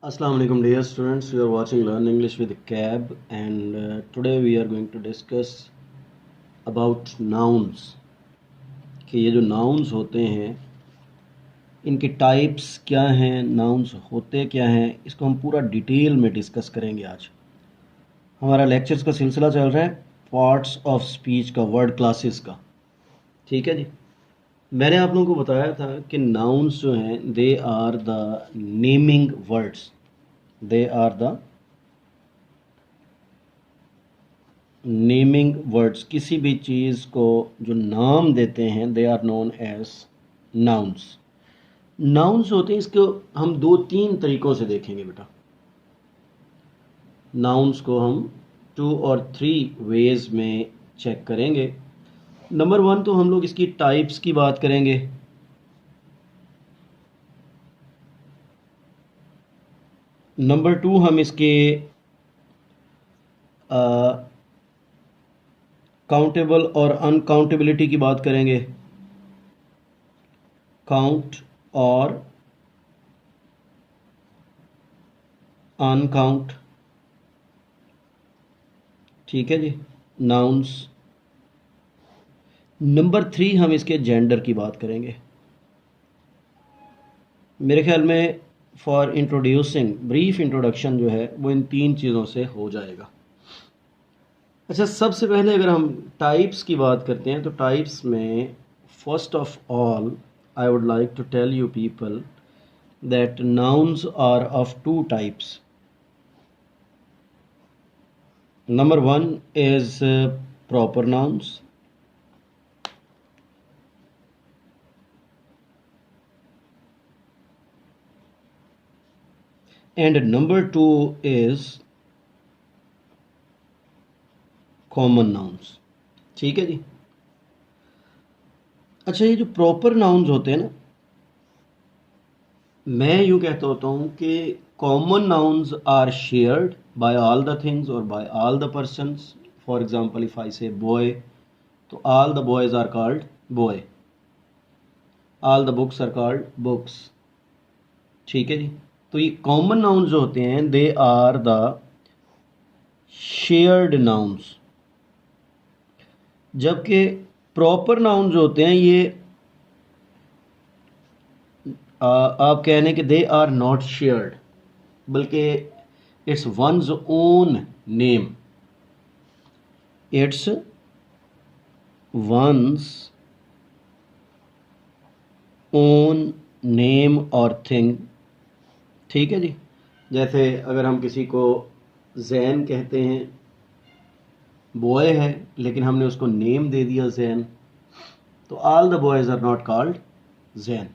Assalamu alaikum dear students, you are watching Learn English with Cab and today we are going to discuss about nouns कि ये जो nouns होते हैं इनके types क्या हैं, nouns होते क्या हैं, इसको हम पूरा डिटेल में डिस्कस करेंगे। आज हमारा लेक्चर्स का सिलसिला चल रहा है पार्ट्स ऑफ स्पीच का, वर्ड क्लासेस का। ठीक है जी। मैंने आप लोगों को बताया था कि nouns जो हैं they are the naming words, they are the naming words. किसी भी चीज़ को जो नाम देते हैं they are known as nouns. Nouns होते हैं, इसको हम दो तीन तरीक़ों से देखेंगे बेटा। नाउन्स को हम 2 और 3 वेज में चेक करेंगे। नंबर 1 तो हम लोग इसकी टाइप्स की बात करेंगे। नंबर 2 हम इसके काउंटेबल और अनकाउंटेबिलिटी की बात करेंगे। काउंट और अनकाउंट, ठीक है जी, नाउन्स। नंबर 3 हम इसके जेंडर की बात करेंगे। मेरे ख्याल में फॉर इंट्रोड्यूसिंग ब्रीफ इंट्रोडक्शन जो है वो इन 3 चीज़ों से हो जाएगा। अच्छा, सबसे पहले अगर हम टाइप्स की बात करते हैं तो टाइप्स में first of all I would like to tell you people that nouns are of 2 types. Number 1 is proper nouns and number 2 is common nouns। ठीक है जी। अच्छा, ये जो प्रॉपर नाउन्स होते हैं ना, मैं यूँ कहता होता हूँ कि common nouns are shared by all the things और by all the persons. For example if I say boy, तो all the boys are called boy, all the books are called books. ठीक है जी। तो ये कॉमन नाउन्स जो होते हैं they are the shared nouns, जबकि प्रॉपर नाउन जो होते हैं ये आप कहने कि दे आर नॉट शेयर्ड, बल्कि it's one's own name, it's one's own name और थिंग। ठीक है जी। जैसे अगर हम किसी को जैन कहते हैं, बॉय है लेकिन हमने उसको नेम दे दिया जैन, तो all the boys are not called Jain.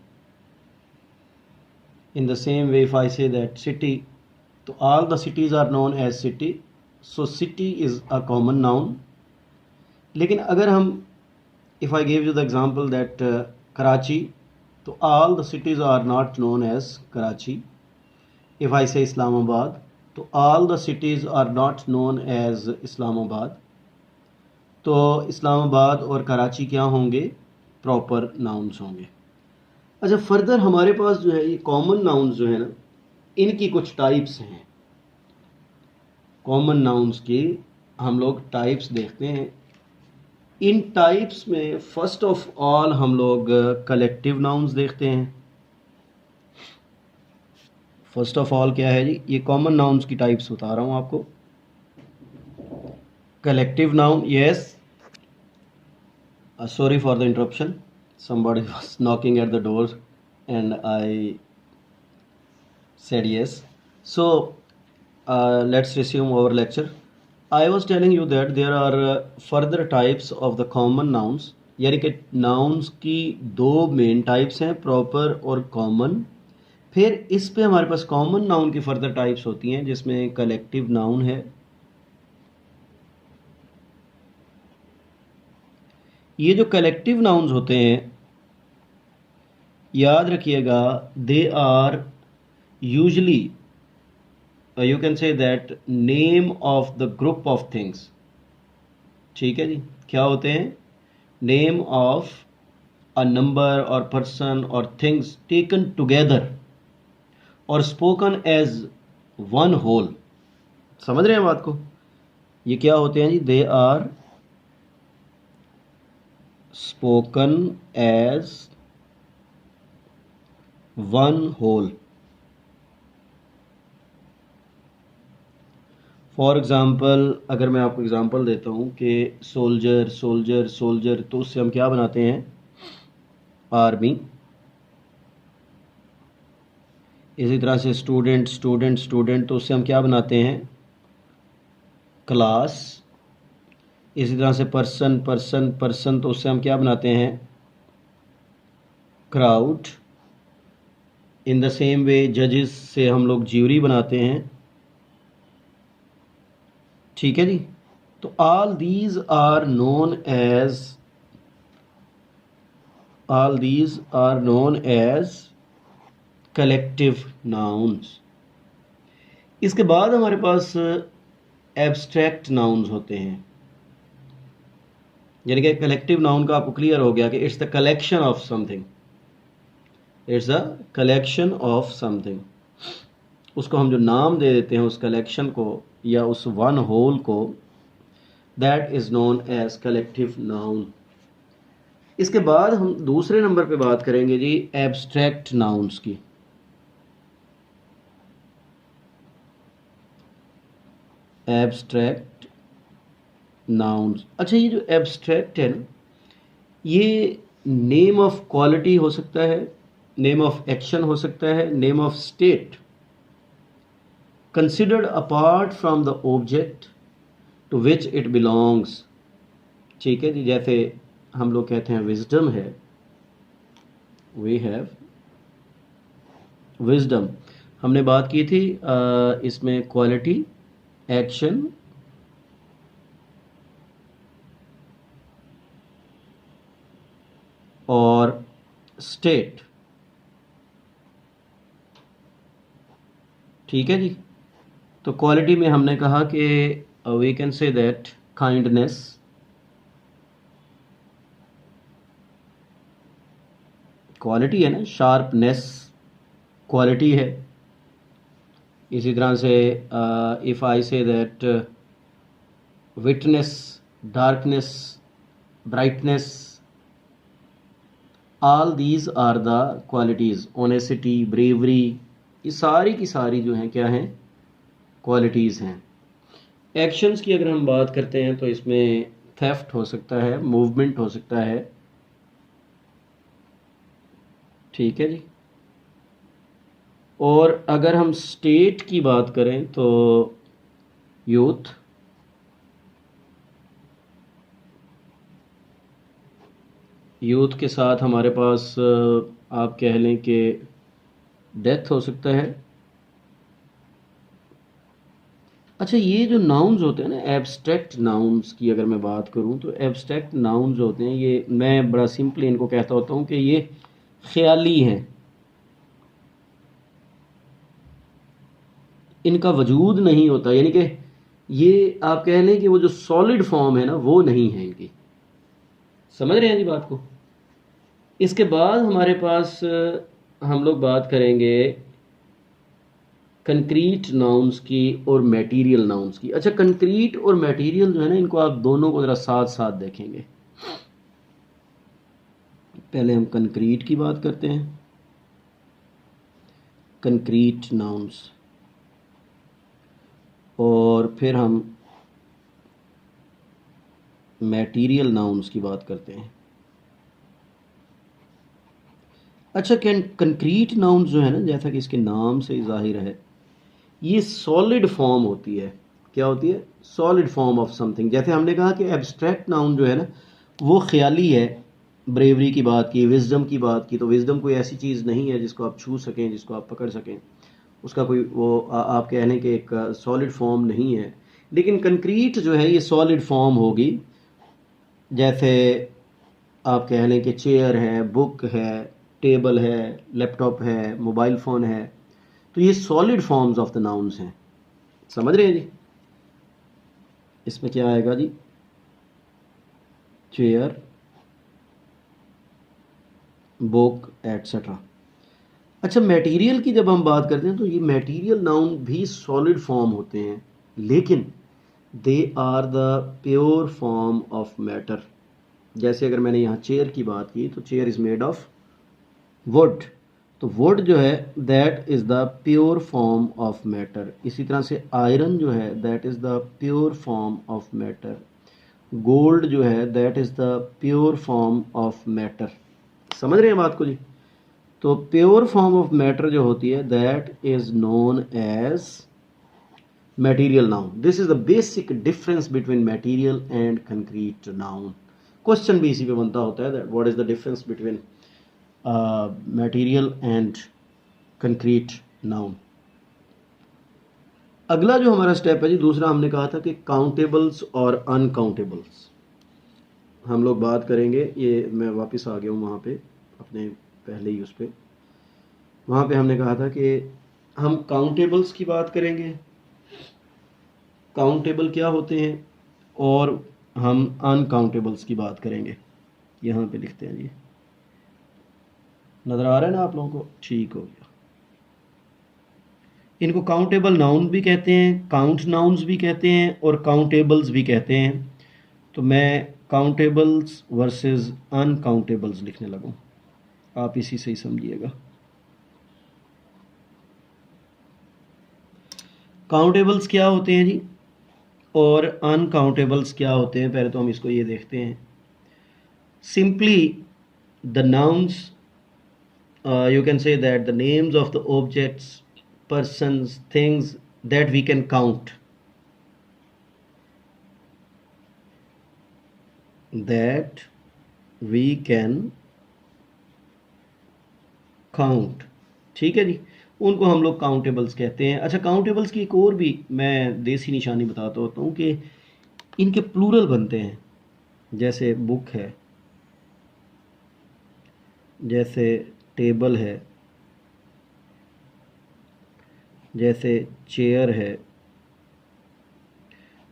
In the same way if I say that city, तो all the cities are known as city, so city is a common noun. लेकिन अगर हम if I give you the example that Karachi, तो all the cities are not known as Karachi. If I say Islamabad, तो all the cities are not known as Islamabad. तो इस्लामाबाद और कराची क्या होंगे? Proper nouns होंगे। अच्छा, फर्दर हमारे पास जो है ये कॉमन नाउन्स जो है ना, इनकी कुछ टाइप्स हैं। कॉमन नाउन्स की हम लोग टाइप्स देखते हैं। इन टाइप्स में फर्स्ट ऑफ ऑल हम लोग कलेक्टिव नाउन्स देखते हैं। फर्स्ट ऑफ ऑल क्या है जी? ये कॉमन नाउन्स की टाइप्स बता रहा हूँ आपको। Collective noun, yes, sorry for the interruption, somebody was knocking at the door and I said yes. So let's resume our lecture. I was telling you that there are further types of the common nouns, यानी कि nouns की 2 main types हैं, proper और common. फिर इस पे हमारे पास common noun की फर्दर टाइप्स होती हैं जिसमें कलेक्टिव नाउन है। ये जो कलेक्टिव नाउन्स होते हैं, याद रखिएगा, they are usually you can say that name of the group of things. ठीक है जी। क्या होते हैं? नेम ऑफ अ नंबर और पर्सन और थिंग्स टेकन टुगेदर और स्पोकन एज वन होल। समझ रहे हैं बात को? ये क्या होते हैं जी? They are spoken as one whole. For example, अगर मैं आपको एग्ज़ाम्पल देता हूँ कि सोल्जर सोल्जर सोल्जर, तो उससे हम क्या बनाते हैं? आर्मी। इसी तरह से स्टूडेंट स्टूडेंट स्टूडेंट, तो उससे हम क्या बनाते हैं? क्लास। इसी तरह से पर्सन पर्सन पर्सन, तो उससे हम क्या बनाते हैं? क्राउड। इन द सेम वे जजेस से हम लोग ज्यूरी बनाते हैं। ठीक है जी। तो all these are known as collective nouns। इसके बाद हमारे पास एब्स्ट्रैक्ट नाउन्स होते हैं, यानी कि कलेक्टिव नाउन का आपको क्लियर हो गया कि it's the collection of something, it's the collection of something. उसको हम जो नाम दे देते हैं उस कलेक्शन को या उस वन होल को, that is known as collective noun. इसके बाद हम दूसरे नंबर पे बात करेंगे जी एब्स्ट्रैक्ट नाउन्स की। Abstract nouns. अच्छा, ये जो एब्स्ट्रैक्ट है ना, ये नेम ऑफ क्वालिटी हो सकता है, नेम ऑफ एक्शन हो सकता है, name of state, considered apart from the object to which it belongs. ठीक है जी। जैसे हम लोग कहते हैं विजडम है, वी हैव विजडम। हमने बात की थी इसमें क्वालिटी, एक्शन और स्टेट। ठीक है जी। तो क्वालिटी में हमने कहा कि we can say that kindness, quality है ना, शार्पनेस क्वालिटी है। इसी तरह से if I say that whiteness, darkness, brightness, all these are the qualities. Honesty, bravery, ये सारी की सारी जो हैं क्या हैं? क्वालिटीज़ हैं। एक्शंस की अगर हम बात करते हैं तो इसमें थेफ्ट हो सकता है, मूवमेंट हो सकता है। ठीक है जी। और अगर हम स्टेट की बात करें तो यूथ, यूथ के साथ हमारे पास आप कह लें कि डेथ हो सकता है। अच्छा, ये जो नाउन्स होते हैं ना, एब्स्ट्रैक्ट नाउन्स की अगर मैं बात करूं तो एब्स्ट्रैक्ट नाउन्स होते हैं, ये मैं बड़ा सिंपली इनको कहता होता हूं कि ये ख्याली हैं, इनका वजूद नहीं होता। यानी कि ये आप कह लें कि वो जो सॉलिड फॉर्म है ना, वो नहीं है इनकी। समझ रहे हैं जी बात को? इसके बाद हमारे पास हम लोग बात करेंगे कंक्रीट नाउन्स की और मटेरियल नाउन्स की। अच्छा, कंक्रीट और मटेरियल जो है ना, इनको आप दोनों को ज़रा साथ साथ देखेंगे। पहले हम कंक्रीट की बात करते हैं, कंक्रीट नाउन्स, और फिर हम मटेरियल नाउन्स की बात करते हैं। अच्छा, कंक्रीट नाउन्स जो है ना, जैसा कि इसके नाम से ज़ाहिर है, ये सॉलिड फॉर्म होती है। क्या होती है? Solid form of something. जैसे हमने कहा कि एब्स्ट्रैक्ट नाउन जो है ना, वो ख्याली है। ब्रेवरी की बात की, विजडम की बात की, तो विजडम कोई ऐसी चीज़ नहीं है जिसको आप छू सकें, जिसको आप पकड़ सकें। उसका कोई वो आप कह लें कि एक सॉलिड फॉर्म नहीं है। लेकिन कंक्रीट जो है ये सॉलिड फॉर्म होगी। जैसे आप कह लें कि चेयर है, बुक है, टेबल है, लैपटॉप है, मोबाइल फ़ोन है, तो ये solid forms of the nouns हैं। समझ रहे हैं जी? इसमें क्या आएगा जी? Chair, book, etcetera. अच्छा, मटेरियल की जब हम बात करते हैं तो ये मटेरियल नाउन भी सॉलिड फॉर्म होते हैं, लेकिन they are the pure form of matter. जैसे अगर मैंने यहाँ चेयर की बात की तो chair is made of wood, तो वुड जो है that is the pure form of matter. इसी तरह से आयरन जो है that is the pure form of matter. Gold जो है that is the pure form of matter. समझ रहे हैं बात को जी? तो प्योर फॉर्म ऑफ मैटर जो होती है that is known as material noun. This is the basic difference between material and concrete noun. Question भी इसी पे बनता होता है that what is the difference between material and concrete noun. अगला जो हमारा स्टेप है जी, दूसरा हमने कहा था कि काउंटेबल्स और अनकाउंटेबल्स हम लोग बात करेंगे। ये मैं वापस आ गया हूँ वहाँ पे अपने पहले ही उस पर, वहाँ पे हमने कहा था कि हम काउंटेबल्स की बात करेंगे, काउंटेबल क्या होते हैं, और हम अनकाउंटेबल्स की बात करेंगे। यहाँ पे लिखते हैं जी, नज़र आ रहा है ना आप लोगों को? ठीक हो गया। इनको काउंटेबल नाउन भी कहते हैं, काउंट नाउन्स भी कहते हैं, और काउंटेबल्स भी कहते हैं। तो मैं काउंटेबल्स वर्सेस अनकाउंटेबल्स लिखने लगूँ, आप इसी से ही समझिएगा। काउंटेबल्स क्या होते हैं जी, और अनकाउंटेबल्स क्या होते हैं, पहले तो हम इसको ये देखते हैं। Simply the nouns, you can say that the names of the objects, persons, things that we can count, that we can count, ठीक है जी, उनको हम लोग काउंटेबल्स कहते हैं। अच्छा, काउंटेबल्स की एक और भी मैं देसी निशानी बताता होता हूँ कि इनके प्लूरल बनते हैं। जैसे बुक है, जैसे टेबल है, जैसे चेयर है,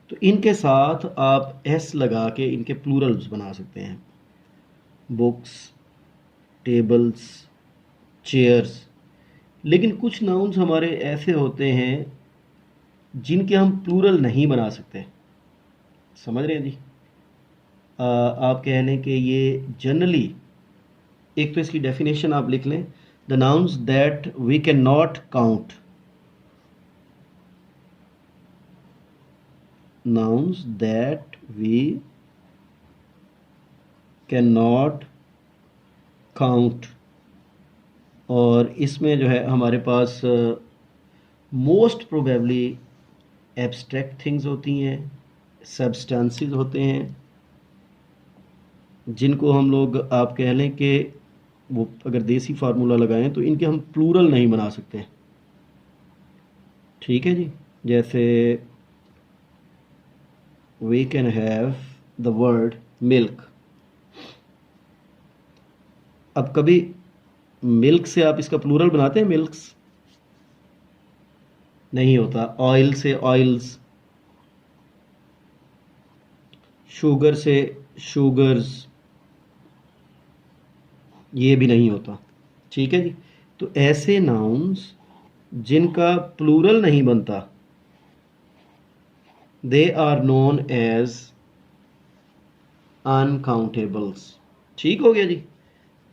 तो इनके साथ आप एस लगा के इनके प्लूरल्स बना सकते हैं। Books, tables, chairs. लेकिन कुछ नाउन्स हमारे ऐसे होते हैं जिनके हम प्लूरल नहीं बना सकते। समझ रहे हैं जी? आप कह लें कि ये जनरली, एक तो इसकी डेफिनेशन आप लिख लें, the nouns that we can not count, nouns that we cannot count। और इसमें जो है हमारे पास मोस्ट प्रोबेबली एब्स्ट्रैक्ट थिंग्स होती हैं, सब्सटेंसेस होते हैं, जिनको हम लोग आप कह लें कि वो अगर देसी फार्मूला लगाएं तो इनके हम प्लूरल नहीं बना सकते। ठीक है जी? जैसे we can have the word milk। अब कभी मिल्क से आप इसका प्लूरल बनाते हैं? मिल्क्स नहीं होता। ऑयल से ऑयल्स, शुगर से शुगर्स, ये भी नहीं होता। ठीक है जी? तो ऐसे नाउन्स जिनका प्लूरल नहीं बनता, they are known as uncountables. ठीक हो गया जी?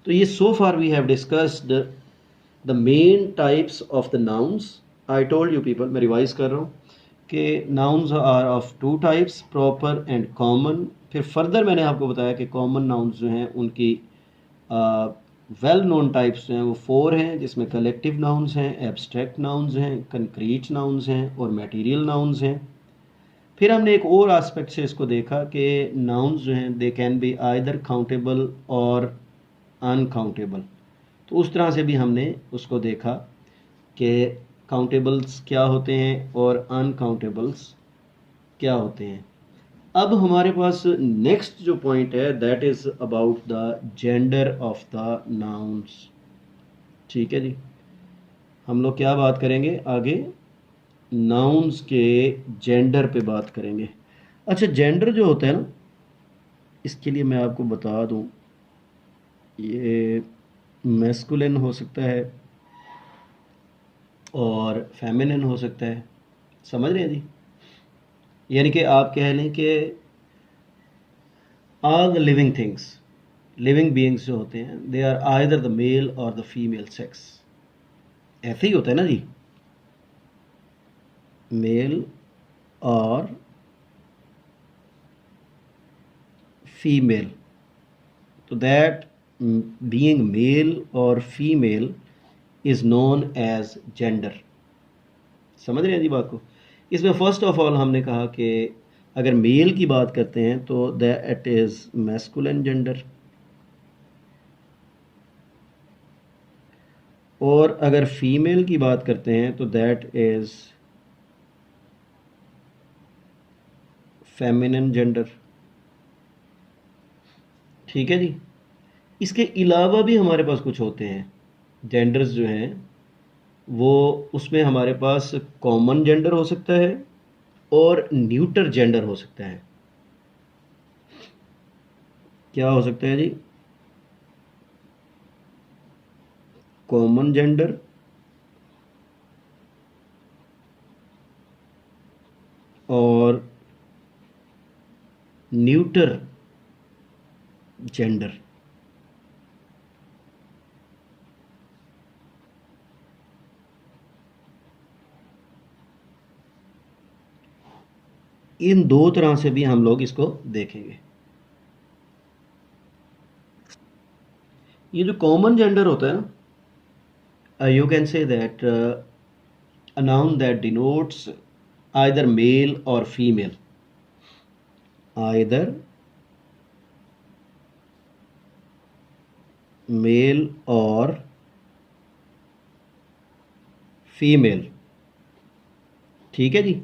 तो ये so far we have discussed the main types of the nouns. I told you people, मैं रिवाइज कर रहा हूँ कि nouns are of two types, proper and common. फिर फर्दर मैंने आपको बताया कि कॉमन नाउन्स जो हैं उनकी वेल नोन टाइप्स जो हैं वो 4 हैं, जिसमें कलेक्टिव नाउन्स हैं, एब्स्ट्रैक्ट नाउन्स हैं, कंक्रीट नाउन्स हैं, और मटेरियल नाउन्स हैं। फिर हमने एक और एस्पेक्ट से इसको देखा कि नाउन्स जो हैं they can be either countable और अनकाउंटेबल। तो उस तरह से भी हमने उसको देखा कि काउंटेबल्स क्या होते हैं और अनकाउंटेबल्स क्या होते हैं। अब हमारे पास नेक्स्ट जो पॉइंट है that is about the gender of the nouns. ठीक है जी? हम लोग क्या बात करेंगे आगे? नाउन्स के जेंडर पे बात करेंगे। अच्छा, जेंडर जो होता है ना, इसके लिए मैं आपको बता दूं, ये मैस्कुलिन हो सकता है, और फेमिनिन हो सकता है। समझ रहे हैं जी? यानी कि आप कह लें कि all the living things, living beings जो होते हैं, they are either the male और द फीमेल सेक्स। ऐसे ही होता है ना जी, मेल और फीमेल। तो दैट बीइंग मेल और female is known as gender. समझ रहे हैं जी बात को? इसमें फर्स्ट ऑफ ऑल हमने कहा कि अगर मेल की बात करते हैं तो दैट इज मैस्कुलिन जेंडर, और अगर फीमेल की बात करते हैं तो दैट इज फेमिनिन जेंडर। ठीक है जी? इसके अलावा भी हमारे पास कुछ होते हैं जेंडर्स जो हैं वो, उसमें हमारे पास कॉमन जेंडर हो सकता है और न्यूटर जेंडर हो सकता है। क्या हो सकता है जी? कॉमन जेंडर और न्यूटर जेंडर। इन दो तरह से भी हम लोग इसको देखेंगे। ये जो कॉमन जेंडर होता है ना, you can say that a noun that denotes either male or female, either male or female. ठीक है जी?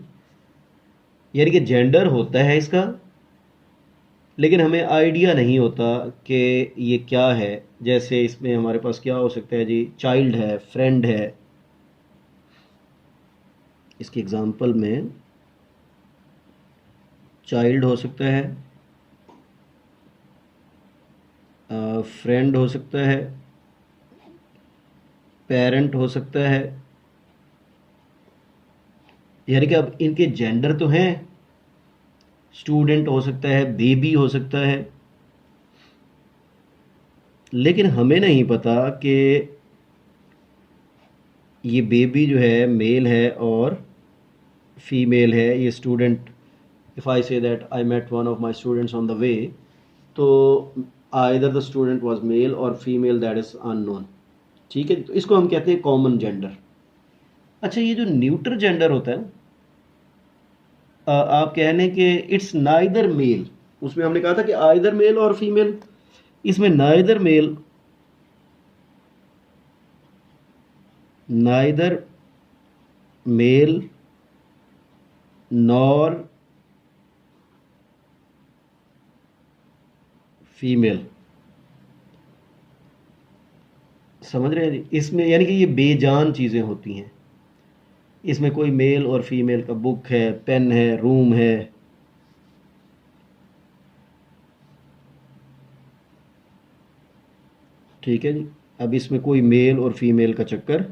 यानी कि जेंडर होता है इसका, लेकिन हमें आइडिया नहीं होता कि ये क्या है। जैसे इसमें हमारे पास क्या हो सकता है जी? चाइल्ड है, फ्रेंड है। इसकी एग्जांपल में चाइल्ड हो सकता है, फ्रेंड हो सकता है, पेरेंट हो सकता है। यानी कि अब इनके जेंडर तो हैं, स्टूडेंट हो सकता है, बेबी हो सकता है, लेकिन हमें नहीं पता कि ये बेबी जो है मेल है और फीमेल है। ये student, if I say that I met one of my students on the way, तो either the student was male और फीमेल, दैट इज़ अननोन। ठीक है? तो इसको हम कहते हैं कॉमन जेंडर। अच्छा, ये जो न्यूट्रल जेंडर होता है, आप कह लें कि इट्स नाइदर मेल। उसमें हमने कहा था कि आइदर मेल और फीमेल, इसमें neither male, neither male nor female. समझ रहे हैं जी? इसमें यानी कि ये बेजान चीज़ें होती हैं। इसमें कोई मेल और फीमेल का बुक है, पेन है, रूम है। ठीक है जी? अब इसमें कोई मेल और फीमेल का चक्कर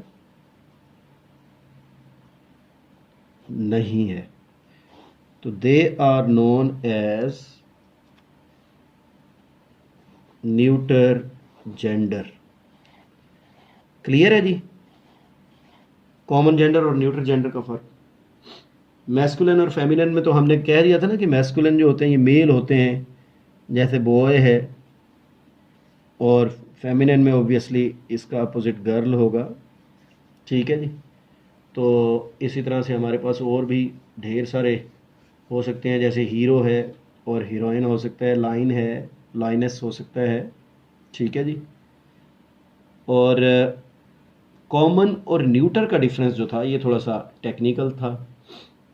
नहीं है। तो they are known as neuter gender. Clear है जी? कॉमन जेंडर और न्यूट्रल जेंडर का फर्क। मैस्कुलिन और फेमिनिन में तो हमने कह दिया था ना कि मैस्कुलिन जो होते हैं ये मेल होते हैं, जैसे बॉय है, और फेमिनिन में ऑब्वियसली इसका अपोजिट गर्ल होगा। ठीक है जी? तो इसी तरह से हमारे पास और भी ढेर सारे हो सकते हैं, जैसे हीरो है और हीरोइन हो सकता है, लाइन है, लाइनेस हो सकता है। ठीक है जी? और कॉमन और न्यूटर का डिफरेंस जो था ये थोड़ा सा टेक्निकल था,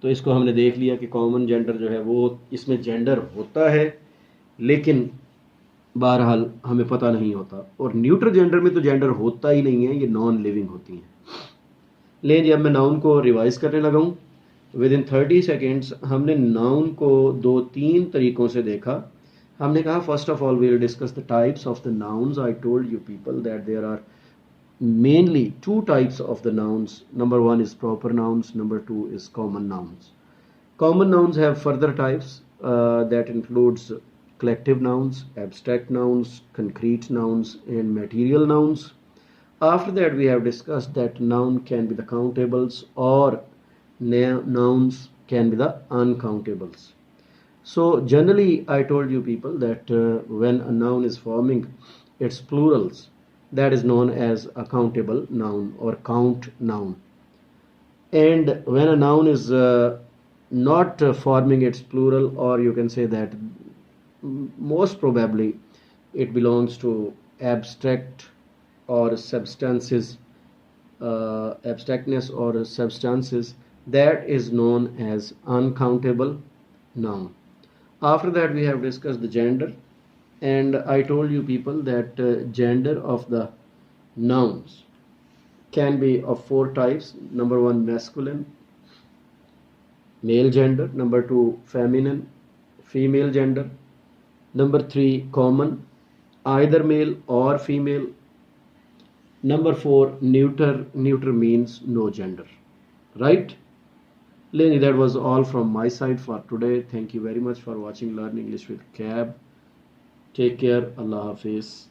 तो इसको हमने देख लिया कि कॉमन जेंडर जो है वो, इसमें जेंडर होता है लेकिन बहरहाल हमें पता नहीं होता, और न्यूट्रल जेंडर में तो जेंडर होता ही नहीं है, ये नॉन लिविंग होती हैं। लेकिन जब मैं नाउन को रिवाइज करने लगा हूँ, विद इन 30 सेकेंड्स हमने नाउन को 2-3 तरीक़ों से देखा। हमने कहा first of all we will discuss the types of the nouns. I told you people that there are mainly two types of the nouns. Number one is proper nouns, number two is common nouns. Common nouns have further types that includes collective nouns, abstract nouns, concrete nouns, and material nouns. After that, we have discussed that noun can be the countables or nouns can be the uncountables. So generally, I told you people that when a noun is forming its plurals, that is known as a countable noun or count noun. And when a noun is not forming its plural, or you can say that most probably it belongs to abstract or substances, abstractness or substances, that is known as uncountable noun. After that, we have discussed the gender, and I told you people that gender of the nouns can be of four types. Number one, masculine, male gender. Number two, feminine, female gender. Number three, common, either male or female. Number four, neuter. Neuter means no gender. Right? Lenny, that was all from my side for today. Thank you very much for watching Learn English with Cab. Take care. Allah Hafiz.